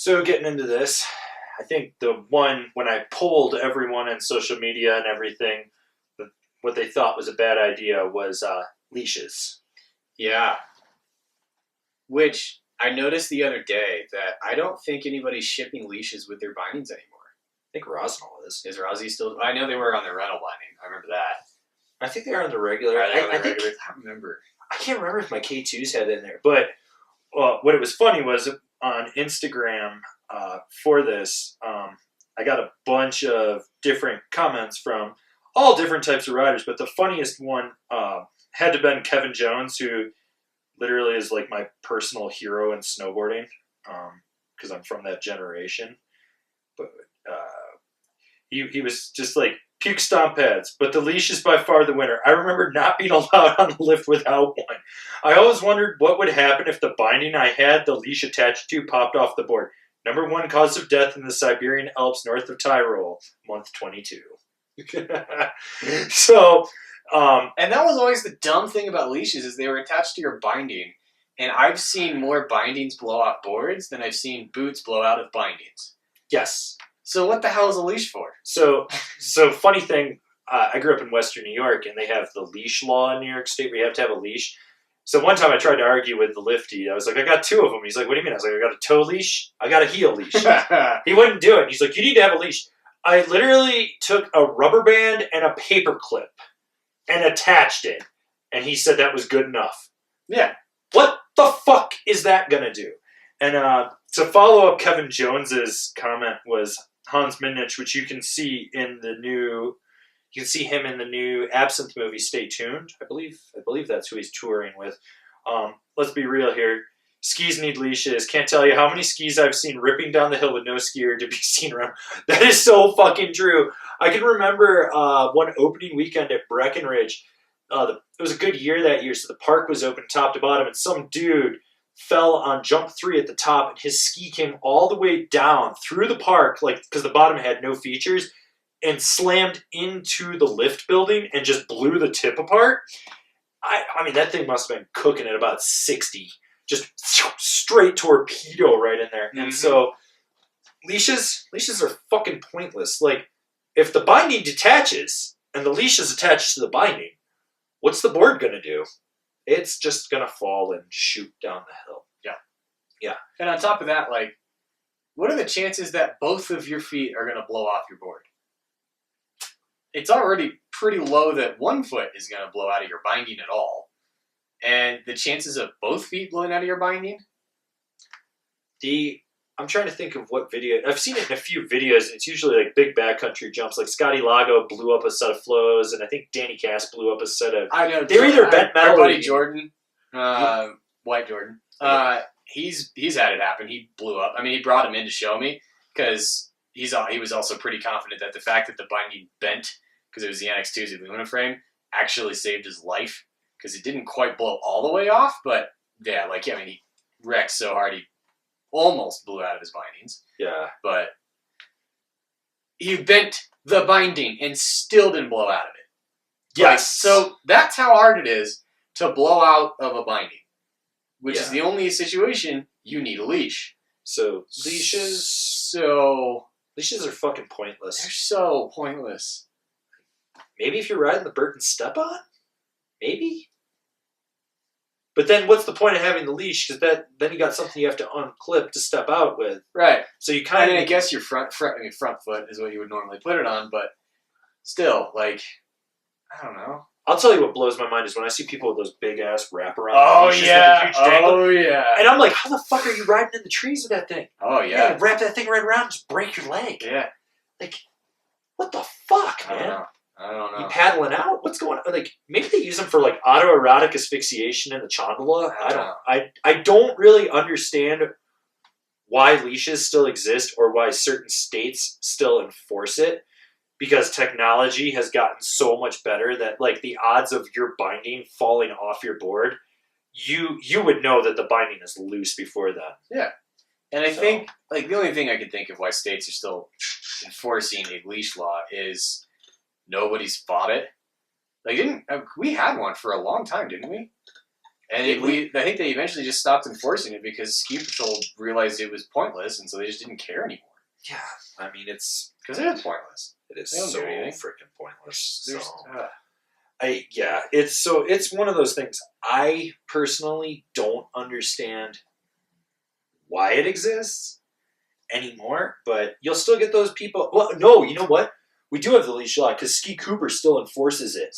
So getting into this, I think the one when I polled everyone on social media and everything, what they thought was a bad idea was leashes. Yeah. Which I noticed the other day that I don't think anybody's shipping leashes with their bindings anymore. I think Rosnell is. Is Rossi still? I know they were on their rental binding. I remember that. I think they are on the regular. Are they on the I think, regular? I don't remember. I can't remember if my K2s had it in there, but what it was funny was on Instagram for this, I got a bunch of different comments from all different types of riders, but the funniest one had to have been Kevin Jones, who literally is like my personal hero in snowboarding because I'm from that generation. But he was just like, puke stomp pads, but the leash is by far the winner. I remember not being allowed on the lift without one. I always wondered what would happen if the binding I had the leash attached to popped off the board. Number one cause of death in the Siberian Alps north of Tyrol, month 22. So, and that was always the dumb thing about leashes is they were attached to your binding. And I've seen more bindings blow off boards than I've seen boots blow out of bindings. Yes. So what the hell is a leash for? So funny thing, I grew up in Western New York, and they have the leash law in New York State where you have to have a leash. So one time I tried to argue with the lifty. I was like, I got two of them. He's like, what do you mean? I was like, I got a toe leash. I got a heel leash. He wouldn't do it. He's like, you need to have a leash. I literally took a rubber band and a paper clip and attached it. And he said that was good enough. Yeah. What the fuck is that going to do? And to follow up Kevin Jones's comment was Hans Minnich, which you can see in the new... You can see him in the new Absinthe movie, Stay Tuned. I believe that's who he's touring with. Let's be real here. Skis need leashes. Can't tell you how many skis I've seen ripping down the hill with no skier to be seen around. That is so fucking true. I can remember one opening weekend at Breckenridge. It was a good year that year, so the park was open top to bottom, and some dude fell on jump 3 at the top, and his ski came all the way down through the park, like because the bottom had no features, and slammed into the lift building and just blew the tip apart. I mean, that thing must have been cooking at about 60. Just straight torpedo right in there. Mm-hmm. And so leashes are fucking pointless. Like, if the binding detaches and the leash is attached to the binding, what's the board going to do? It's just going to fall and shoot down the hill. Yeah. Yeah. And on top of that, like, what are the chances that both of your feet are going to blow off your board? It's already pretty low that one foot is going to blow out of your binding at all. And the chances of both feet blowing out of your binding? I'm trying to think of what video. I've seen it in a few videos, and it's usually like big backcountry jumps. Like Scotty Lago blew up a set of flows, and I think Danny Cass blew up a set of... I know. They're either bent metal... Our buddy Jordan, White Jordan, he's had it happen. He blew up. I mean, he brought him in to show me, because... he was also pretty confident that the fact that the binding bent, because it was the NX2's aluminum frame, actually saved his life, because it didn't quite blow all the way off, but yeah, I mean, he wrecked so hard he almost blew out of his bindings. Yeah. But he bent the binding and still didn't blow out of it. Yes. So that's how hard it is to blow out of a binding, which is the only situation you need a leash. So leashes... Leashes are fucking pointless. They're so pointless. Maybe if you're riding the Burton step-on? Maybe? But then what's the point of having the leash? Because then you got something you have to unclip to step out with. Right. So you kind of... I guess your front foot is what you would normally put it on, but still, I don't know. I'll tell you what blows my mind is when I see people with those big-ass wraparound leashes with a huge dangle. Oh, yeah. And I'm like, how the fuck are you riding in the trees with that thing? Oh, yeah. Wrap that thing right around and just break your leg. Yeah. Like, what the fuck, man? I don't know. You paddling out? What's going on? Like, maybe they use them for, autoerotic asphyxiation in the Chandala. I don't really understand why leashes still exist or why certain states still enforce it. Because technology has gotten so much better that, the odds of your binding falling off your board, you would know that the binding is loose before that. Yeah. And I think, the only thing I can think of why states are still enforcing a leash law is nobody's fought it. We had one for a long time, didn't we? And I think they eventually just stopped enforcing it because ski patrol realized it was pointless, and so they just didn't care anymore. Yeah, I mean it's because it is pointless. It is They don't so do anything. freaking pointless. There's, It's one of those things. I personally don't understand why it exists anymore, but you'll still get those people. Well, no, you know what? We do have the leash law because Ski Cooper still enforces it.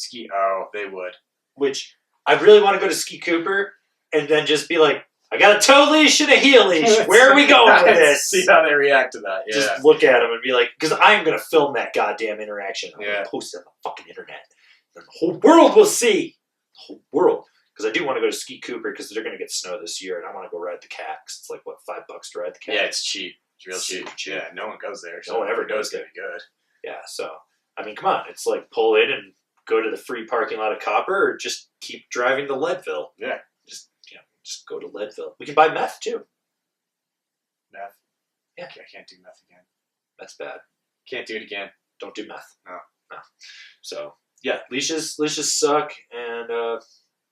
They would. Which I really want to go to Ski Cooper and then just be like, I got a toe leash and a heel leash. Where are we going with this? See how they react to that. Yeah. Just look at them and be like, because I'm going to film that goddamn interaction. I'm going to post it on the fucking internet. And the whole world will see. The whole world. Because I do want to go to Ski Cooper because they're going to get snow this year, and I want to go ride the cat because it's like, what, $5 to ride the cat? Yeah, it's cheap. It's real cheap. Yeah, no one goes there. No one ever goes there. Good. Yeah, so, I mean, come on. It's like pull in and go to the free parking lot of Copper or just keep driving to Leadville. Yeah. Just go to Leadville. We can buy meth, too. Meth? Yeah. I can't do meth again. That's bad. Can't do it again. Don't do meth. No. So, yeah, leashes suck, and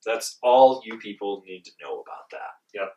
that's all you people need to know about that. Yep.